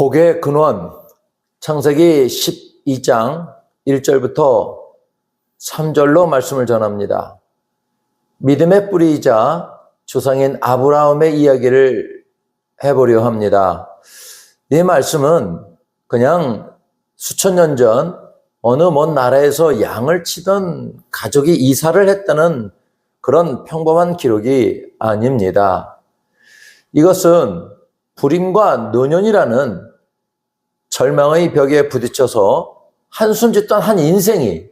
복의 근원, 창세기 12장 1절부터 3절로 말씀을 전합니다. 믿음의 뿌리이자 조상인 아브라함의 이야기를 해보려 합니다. 이 말씀은 그냥 수천 년 전 어느 먼 나라에서 양을 치던 가족이 이사를 했다는 그런 평범한 기록이 아닙니다. 이것은 불임과 노년이라는 절망의 벽에 부딪혀서 한숨 짓던 한 인생이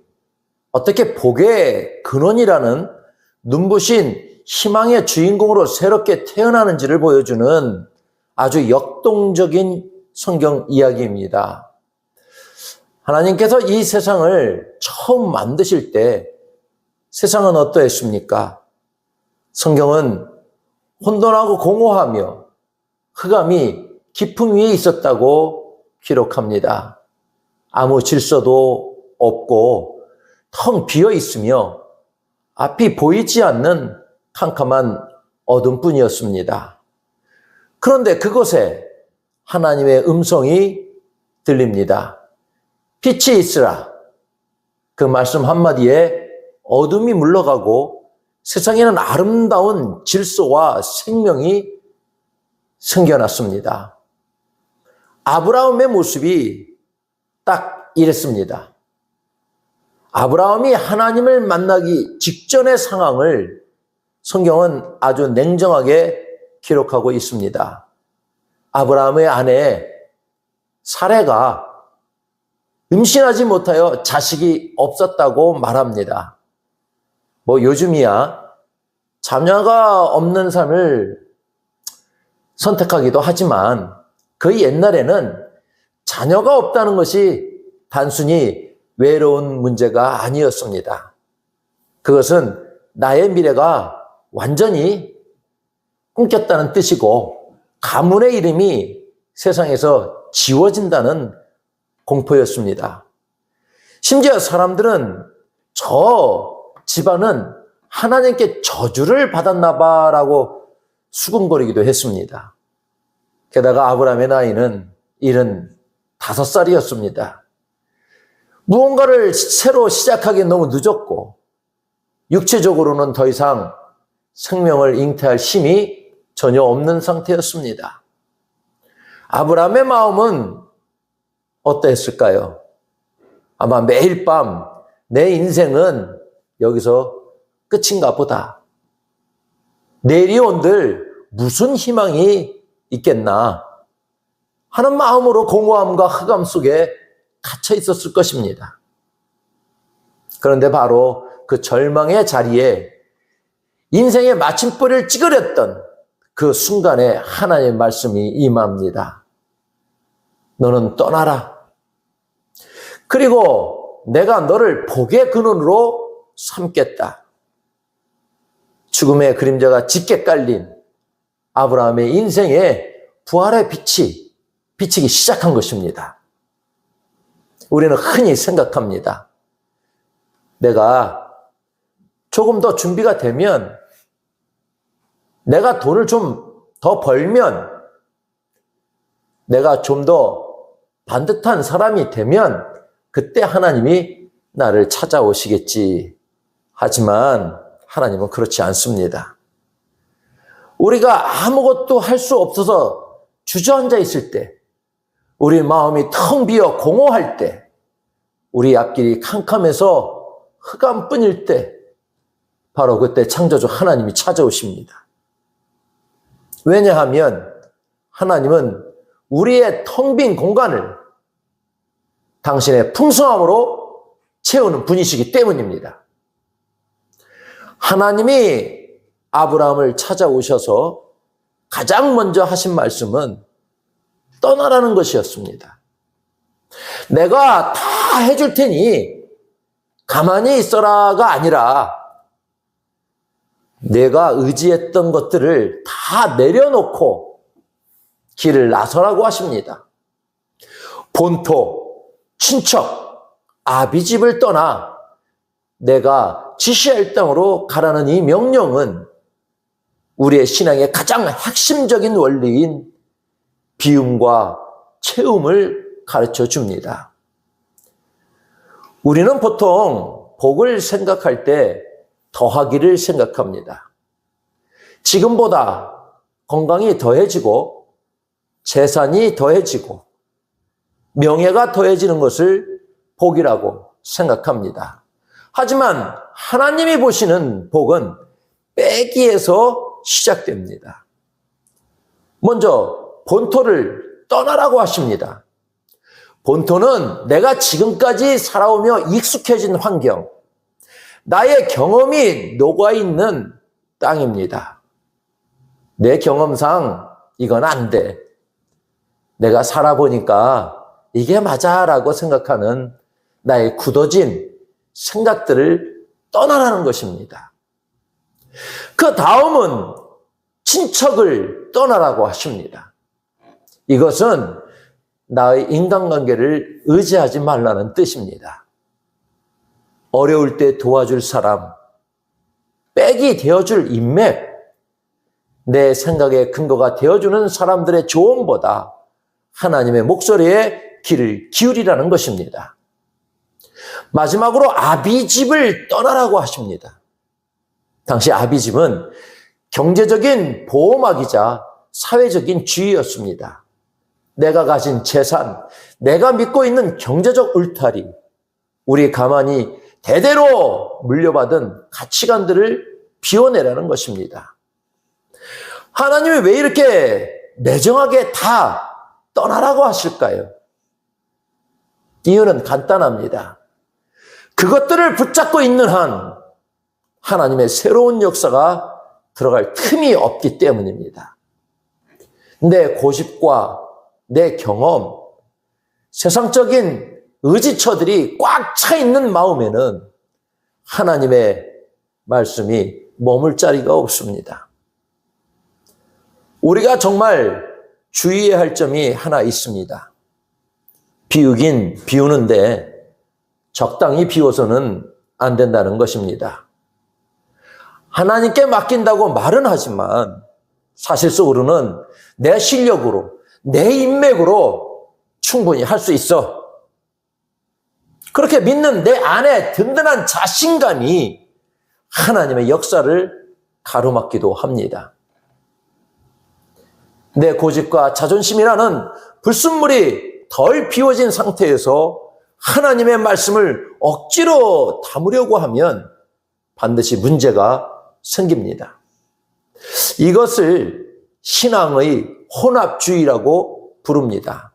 어떻게 복의 근원이라는 눈부신 희망의 주인공으로 새롭게 태어나는지를 보여주는 아주 역동적인 성경 이야기입니다. 하나님께서 이 세상을 처음 만드실 때 세상은 어떠했습니까? 성경은 혼돈하고 공허하며 흑암이 깊음 위에 있었다고 기록합니다. 아무 질서도 없고 텅 비어 있으며 앞이 보이지 않는 캄캄한 어둠뿐이었습니다. 그런데 그곳에 하나님의 음성이 들립니다. 빛이 있으라. 그 말씀 한마디에 어둠이 물러가고 세상에는 아름다운 질서와 생명이 생겨났습니다. 아브라함의 모습이 딱 이랬습니다. 아브라함이 하나님을 만나기 직전의 상황을 성경은 아주 냉정하게 기록하고 있습니다. 아브라함의 아내 사레가 임신하지 못하여 자식이 없었다고 말합니다. 요즘이야 자녀가 없는 삶을 선택하기도 하지만 그 옛날에는 자녀가 없다는 것이 단순히 외로운 문제가 아니었습니다. 그것은 나의 미래가 완전히 끊겼다는 뜻이고 가문의 이름이 세상에서 지워진다는 공포였습니다. 심지어 사람들은 저 집안은 하나님께 저주를 받았나 봐라고 수군거리기도 했습니다. 게다가 아브라함의 나이는 75살이었습니다. 무언가를 새로 시작하기 너무 늦었고 육체적으로는 더 이상 생명을 잉태할 힘이 전혀 없는 상태였습니다. 아브라함의 마음은 어떠했을까요? 아마 매일 밤 내 인생은 여기서 끝인가 보다. 내일이 온들 무슨 희망이 있겠나 하는 마음으로 공허함과 흑암 속에 갇혀 있었을 것입니다. 그런데 바로 그 절망의 자리에 인생의 마침표를 찍으렸던 그 순간에 하나님의 말씀이 임합니다. 너는 떠나라. 그리고 내가 너를 복의 근원으로 삼겠다. 죽음의 그림자가 짙게 깔린 아브라함의 인생에 부활의 빛이 비치기 시작한 것입니다. 우리는 흔히 생각합니다. 내가 조금 더 준비가 되면, 내가 돈을 좀 더 벌면, 내가 좀 더 반듯한 사람이 되면 그때 하나님이 나를 찾아오시겠지. 하지만 하나님은 그렇지 않습니다. 우리가 아무것도 할 수 없어서 주저앉아 있을 때, 우리 마음이 텅 비어 공허할 때, 우리 앞길이 캄캄해서 흑암뿐일 때, 바로 그때 창조주 하나님이 찾아오십니다. 왜냐하면 하나님은 우리의 텅 빈 공간을 당신의 풍성함으로 채우는 분이시기 때문입니다. 하나님이 아브라함을 찾아오셔서 가장 먼저 하신 말씀은 떠나라는 것이었습니다. 내가 다 해줄 테니 가만히 있어라가 아니라 내가 의지했던 것들을 다 내려놓고 길을 나서라고 하십니다. 본토, 친척, 아비집을 떠나 내가 지시할 땅으로 가라는 이 명령은 우리의 신앙의 가장 핵심적인 원리인 비움과 채움을 가르쳐 줍니다. 우리는 보통 복을 생각할 때 더하기를 생각합니다. 지금보다 건강이 더해지고 재산이 더해지고 명예가 더해지는 것을 복이라고 생각합니다. 하지만 하나님이 보시는 복은 빼기에서 시작됩니다. 먼저 본토를 떠나라고 하십니다. 본토는 내가 지금까지 살아오며 익숙해진 환경, 나의 경험이 녹아있는 땅입니다. 내 경험상 이건 안 돼. 내가 살아보니까 이게 맞아라고 생각하는 나의 굳어진 생각들을 떠나라는 것입니다. 그 다음은 친척을 떠나라고 하십니다. 이것은 나의 인간관계를 의지하지 말라는 뜻입니다. 어려울 때 도와줄 사람, 백이 되어줄 인맥, 내 생각의 근거가 되어주는 사람들의 조언보다 하나님의 목소리에 귀를 기울이라는 것입니다. 마지막으로 아비집을 떠나라고 하십니다. 당시 아비집은 경제적인 보호막이자 사회적인 주의였습니다. 내가 가진 재산, 내가 믿고 있는 경제적 울타리, 우리 가만히 대대로 물려받은 가치관들을 비워내라는 것입니다. 하나님이 왜 이렇게 매정하게 다 떠나라고 하실까요? 이유는 간단합니다. 그것들을 붙잡고 있는 한 하나님의 새로운 역사가 들어갈 틈이 없기 때문입니다. 내 고집과 내 경험, 세상적인 의지처들이 꽉 차 있는 마음에는 하나님의 말씀이 머물 자리가 없습니다. 우리가 정말 주의해야 할 점이 하나 있습니다. 비우긴 비우는데 적당히 비워서는 안 된다는 것입니다. 하나님께 맡긴다고 말은 하지만 사실 속으로는 내 실력으로, 내 인맥으로 충분히 할 수 있어. 그렇게 믿는 내 안에 든든한 자신감이 하나님의 역사를 가로막기도 합니다. 내 고집과 자존심이라는 불순물이 덜 비워진 상태에서 하나님의 말씀을 억지로 담으려고 하면 반드시 문제가 생깁니다. 이것을 신앙의 혼합주의라고 부릅니다.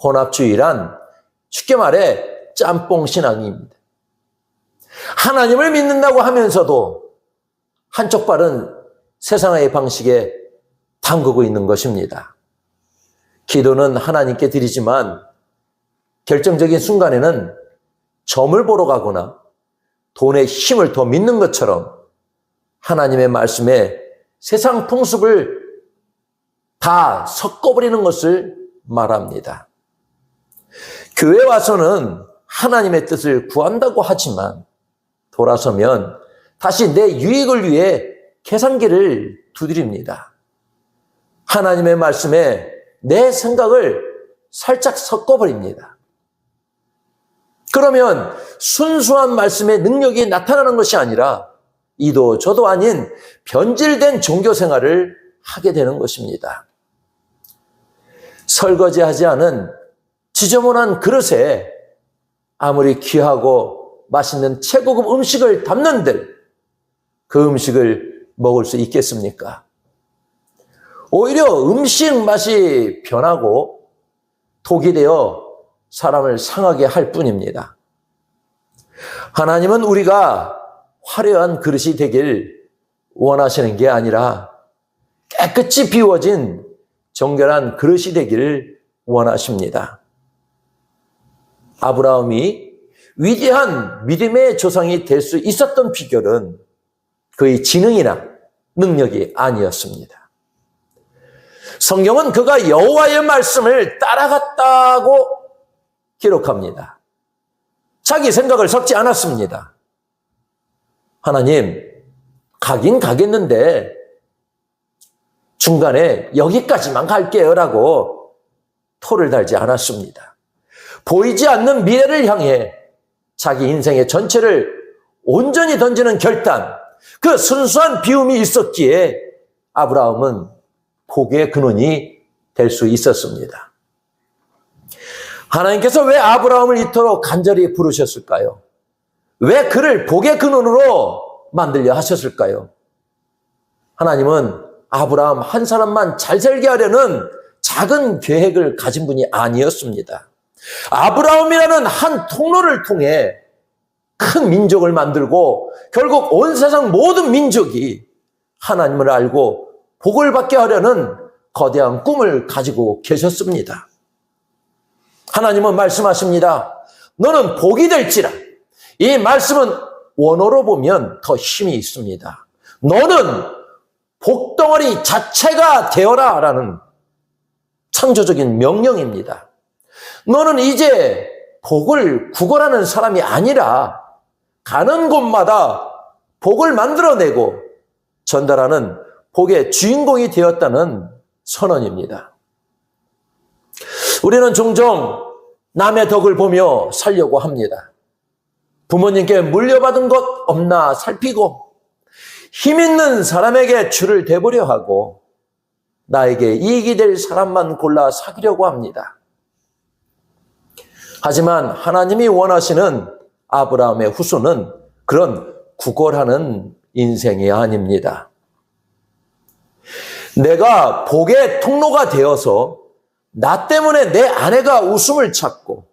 혼합주의란 쉽게 말해 짬뽕 신앙입니다. 하나님을 믿는다고 하면서도 한쪽 발은 세상의 방식에 담그고 있는 것입니다. 기도는 하나님께 드리지만 결정적인 순간에는 점을 보러 가거나 돈의 힘을 더 믿는 것처럼 하나님의 말씀에 세상 풍습을 다 섞어버리는 것을 말합니다. 교회 와서는 하나님의 뜻을 구한다고 하지만 돌아서면 다시 내 유익을 위해 계산기를 두드립니다. 하나님의 말씀에 내 생각을 살짝 섞어버립니다. 그러면 순수한 말씀의 능력이 나타나는 것이 아니라 이도 저도 아닌 변질된 종교 생활을 하게 되는 것입니다. 설거지하지 않은 지저분한 그릇에 아무리 귀하고 맛있는 최고급 음식을 담는들 그 음식을 먹을 수 있겠습니까? 오히려 음식 맛이 변하고 독이 되어 사람을 상하게 할 뿐입니다. 하나님은 우리가 화려한 그릇이 되길 원하시는 게 아니라 깨끗이 비워진 정결한 그릇이 되기를 원하십니다. 아브라함이 위대한 믿음의 조상이 될 수 있었던 비결은 그의 지능이나 능력이 아니었습니다. 성경은 그가 여호와의 말씀을 따라갔다고 기록합니다. 자기 생각을 섞지 않았습니다. 하나님, 가긴 가겠는데 중간에 여기까지만 갈게요라고 토를 달지 않았습니다. 보이지 않는 미래를 향해 자기 인생의 전체를 온전히 던지는 결단, 그 순수한 비움이 있었기에 아브라함은 복의 근원이 될 수 있었습니다. 하나님께서 왜 아브라함을 이토록 간절히 부르셨을까요? 왜 그를 복의 근원으로 만들려 하셨을까요? 하나님은 아브라함 한 사람만 잘 살게 하려는 작은 계획을 가진 분이 아니었습니다. 아브라함이라는 한 통로를 통해 큰 민족을 만들고 결국 온 세상 모든 민족이 하나님을 알고 복을 받게 하려는 거대한 꿈을 가지고 계셨습니다. 하나님은 말씀하십니다. 너는 복이 될지라. 이 말씀은 원어로 보면 더 힘이 있습니다. 너는 복덩어리 자체가 되어라 라는 창조적인 명령입니다. 너는 이제 복을 구걸하는 사람이 아니라 가는 곳마다 복을 만들어내고 전달하는 복의 주인공이 되었다는 선언입니다. 우리는 종종 남의 덕을 보며 살려고 합니다. 부모님께 물려받은 것 없나 살피고 힘 있는 사람에게 줄을 대보려 하고 나에게 이익이 될 사람만 골라 사귀려고 합니다. 하지만 하나님이 원하시는 아브라함의 후손은 그런 구걸하는 인생이 아닙니다. 내가 복의 통로가 되어서 나 때문에 내 아내가 웃음을 찾고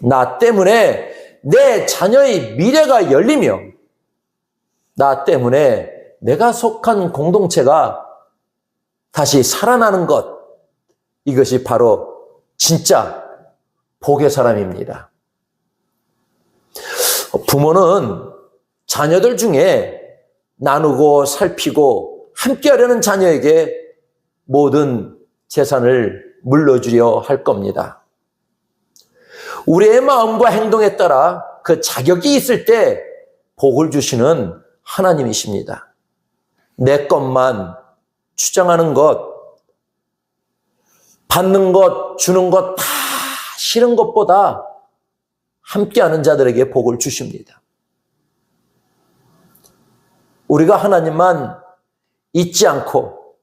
나 때문에 내 자녀의 미래가 열리며 나 때문에 내가 속한 공동체가 다시 살아나는 것, 이것이 바로 진짜 복의 사람입니다. 부모는 자녀들 중에 나누고 살피고 함께하려는 자녀에게 모든 재산을 물려주려 할 겁니다. 우리의 마음과 행동에 따라 그 자격이 있을 때 복을 주시는 하나님이십니다. 내 것만 주장하는 것, 받는 것, 주는 것 다 싫은 것보다 함께하는 자들에게 복을 주십니다. 우리가 하나님만 잊지 않고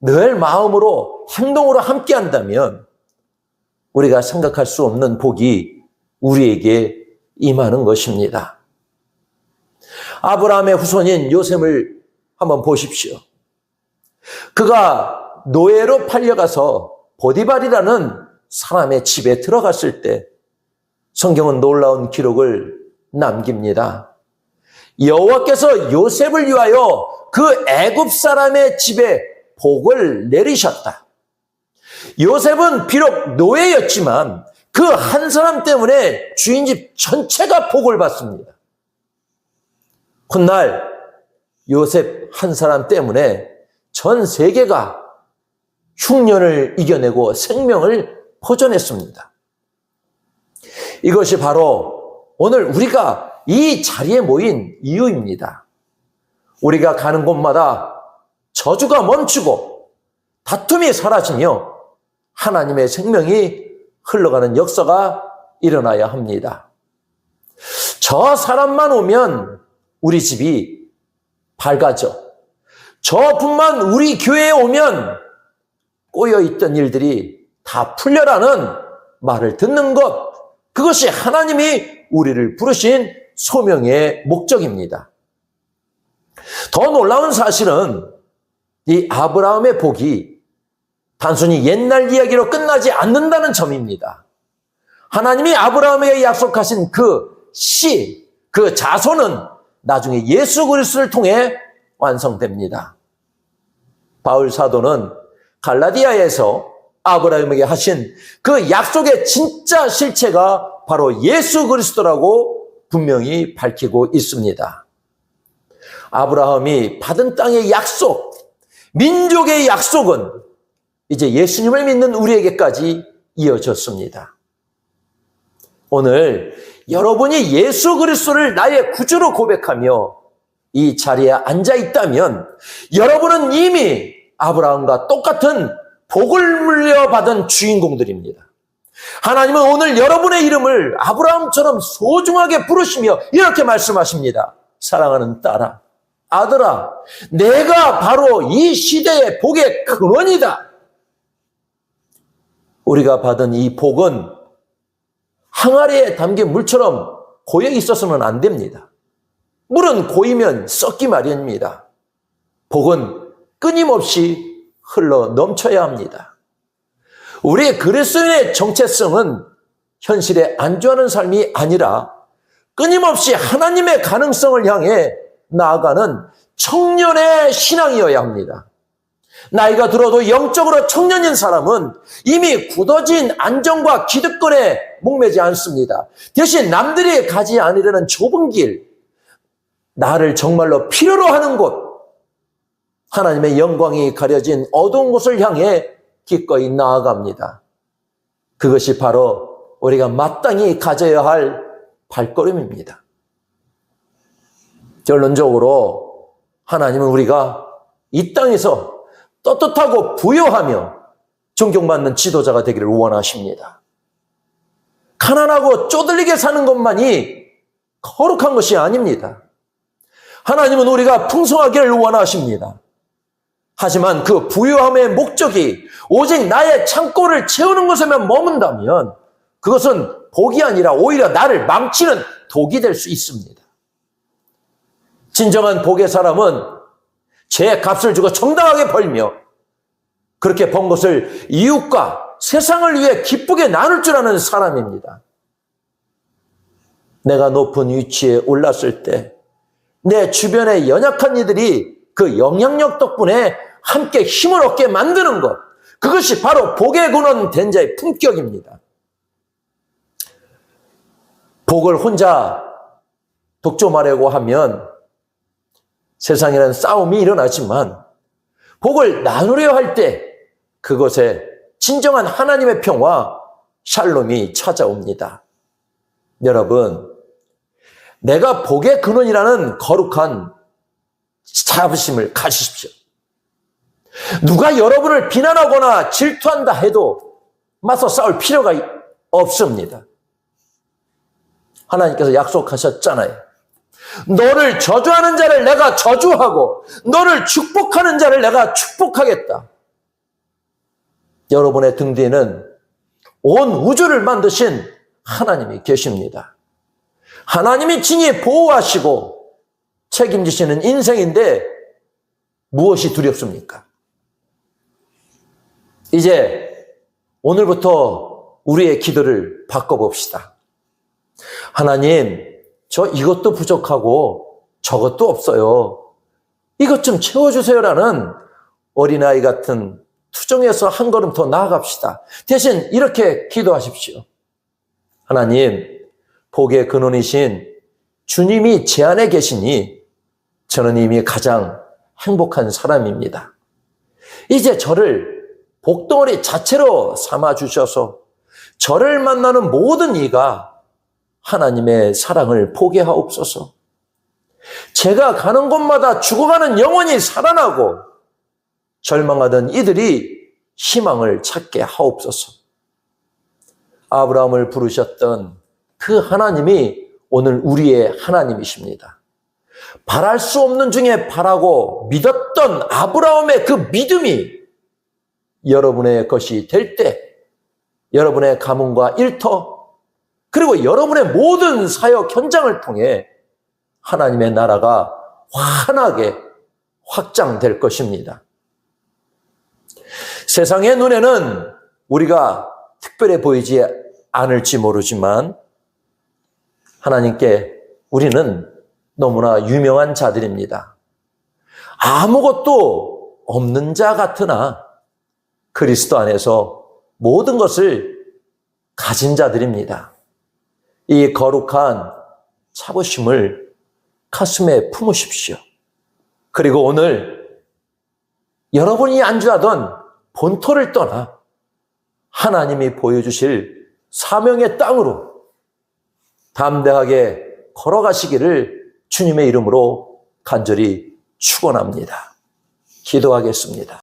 늘 마음으로 행동으로 함께한다면 우리가 생각할 수 없는 복이 우리에게 임하는 것입니다. 아브라함의 후손인 요셉을 한번 보십시오. 그가 노예로 팔려가서 보디발이라는 사람의 집에 들어갔을 때 성경은 놀라운 기록을 남깁니다. 여호와께서 요셉을 위하여 그 애굽 사람의 집에 복을 내리셨다. 요셉은 비록 노예였지만 그 한 사람 때문에 주인집 전체가 복을 받습니다. 훗날 요셉 한 사람 때문에 전 세계가 흉년을 이겨내고 생명을 보존했습니다. 이것이 바로 오늘 우리가 이 자리에 모인 이유입니다. 우리가 가는 곳마다 저주가 멈추고 다툼이 사라지며 하나님의 생명이 흘러가는 역사가 일어나야 합니다. 저 사람만 오면 우리 집이 밝아져. 저분만 우리 교회에 오면 꼬여있던 일들이 다 풀려라는 말을 듣는 것, 그것이 하나님이 우리를 부르신 소명의 목적입니다. 더 놀라운 사실은 이 아브라함의 복이 단순히 옛날 이야기로 끝나지 않는다는 점입니다. 하나님이 아브라함에게 약속하신 그 씨, 그 자손은 나중에 예수 그리스도를 통해 완성됩니다. 바울 사도는 갈라디아에서 아브라함에게 하신 그 약속의 진짜 실체가 바로 예수 그리스도라고 분명히 밝히고 있습니다. 아브라함이 받은 땅의 약속, 민족의 약속은 이제 예수님을 믿는 우리에게까지 이어졌습니다. 오늘 여러분이 예수 그리스도를 나의 구주로 고백하며 이 자리에 앉아 있다면 여러분은 이미 아브라함과 똑같은 복을 물려받은 주인공들입니다. 하나님은 오늘 여러분의 이름을 아브라함처럼 소중하게 부르시며 이렇게 말씀하십니다. 사랑하는 딸아, 아들아, 내가 바로 이 시대의 복의 근원이다. 우리가 받은 이 복은 항아리에 담긴 물처럼 고여 있어서는 안 됩니다. 물은 고이면 썩기 마련입니다. 복은 끊임없이 흘러 넘쳐야 합니다. 우리 그리스도인의 정체성은 현실에 안주하는 삶이 아니라 끊임없이 하나님의 가능성을 향해 나아가는 청년의 신앙이어야 합니다. 나이가 들어도 영적으로 청년인 사람은 이미 굳어진 안정과 기득권에 목매지 않습니다. 대신 남들이 가지 않으려는 좁은 길, 나를 정말로 필요로 하는 곳, 하나님의 영광이 가려진 어두운 곳을 향해 기꺼이 나아갑니다. 그것이 바로 우리가 마땅히 가져야 할 발걸음입니다. 결론적으로 하나님은 우리가 이 땅에서 떳떳하고 부요하며 존경받는 지도자가 되기를 원하십니다. 가난하고 쪼들리게 사는 것만이 거룩한 것이 아닙니다. 하나님은 우리가 풍성하기를 원하십니다. 하지만 그 부유함의 목적이 오직 나의 창고를 채우는 것에만 머문다면 그것은 복이 아니라 오히려 나를 망치는 독이 될 수 있습니다. 진정한 복의 사람은 제 값을 주고 정당하게 벌며 그렇게 번 것을 이웃과 세상을 위해 기쁘게 나눌 줄 아는 사람입니다. 내가 높은 위치에 올랐을 때 내 주변의 연약한 이들이 그 영향력 덕분에 함께 힘을 얻게 만드는 것, 그것이 바로 복의 근원 된 자의 품격입니다. 복을 혼자 독점하려고 하면 세상이라는 싸움이 일어나지만 복을 나누려 할 때 그것에 진정한 하나님의 평화, 샬롬이 찾아옵니다. 여러분, 내가 복의 근원이라는 거룩한 자부심을 가지십시오. 누가 여러분을 비난하거나 질투한다 해도 맞서 싸울 필요가 없습니다. 하나님께서 약속하셨잖아요. 너를 저주하는 자를 내가 저주하고 너를 축복하는 자를 내가 축복하겠다. 여러분의 등 뒤에는 온 우주를 만드신 하나님이 계십니다. 하나님이 친히 보호하시고 책임지시는 인생인데 무엇이 두렵습니까? 이제 오늘부터 우리의 기도를 바꿔봅시다. 하나님, 저 이것도 부족하고 저것도 없어요. 이것 좀 채워주세요라는 어린아이 같은 투정에서 한 걸음 더 나아갑시다. 대신 이렇게 기도하십시오. 하나님, 복의 근원이신 주님이 제 안에 계시니 저는 이미 가장 행복한 사람입니다. 이제 저를 복덩어리 자체로 삼아주셔서 저를 만나는 모든 이가 하나님의 사랑을 보게 하옵소서. 제가 가는 곳마다 죽어가는 영혼이 살아나고 절망하던 이들이 희망을 찾게 하옵소서. 아브라함을 부르셨던 그 하나님이 오늘 우리의 하나님이십니다. 바랄 수 없는 중에 바라고 믿었던 아브라함의 그 믿음이 여러분의 것이 될 때 여러분의 가문과 일터 그리고 여러분의 모든 사역 현장을 통해 하나님의 나라가 환하게 확장될 것입니다. 세상의 눈에는 우리가 특별해 보이지 않을지 모르지만 하나님께 우리는 너무나 유명한 자들입니다. 아무것도 없는 자 같으나 그리스도 안에서 모든 것을 가진 자들입니다. 이 거룩한 자부심을 가슴에 품으십시오. 그리고 오늘 여러분이 안주하던 본토를 떠나 하나님이 보여주실 사명의 땅으로 담대하게 걸어가시기를 주님의 이름으로 간절히 축원합니다. 기도하겠습니다.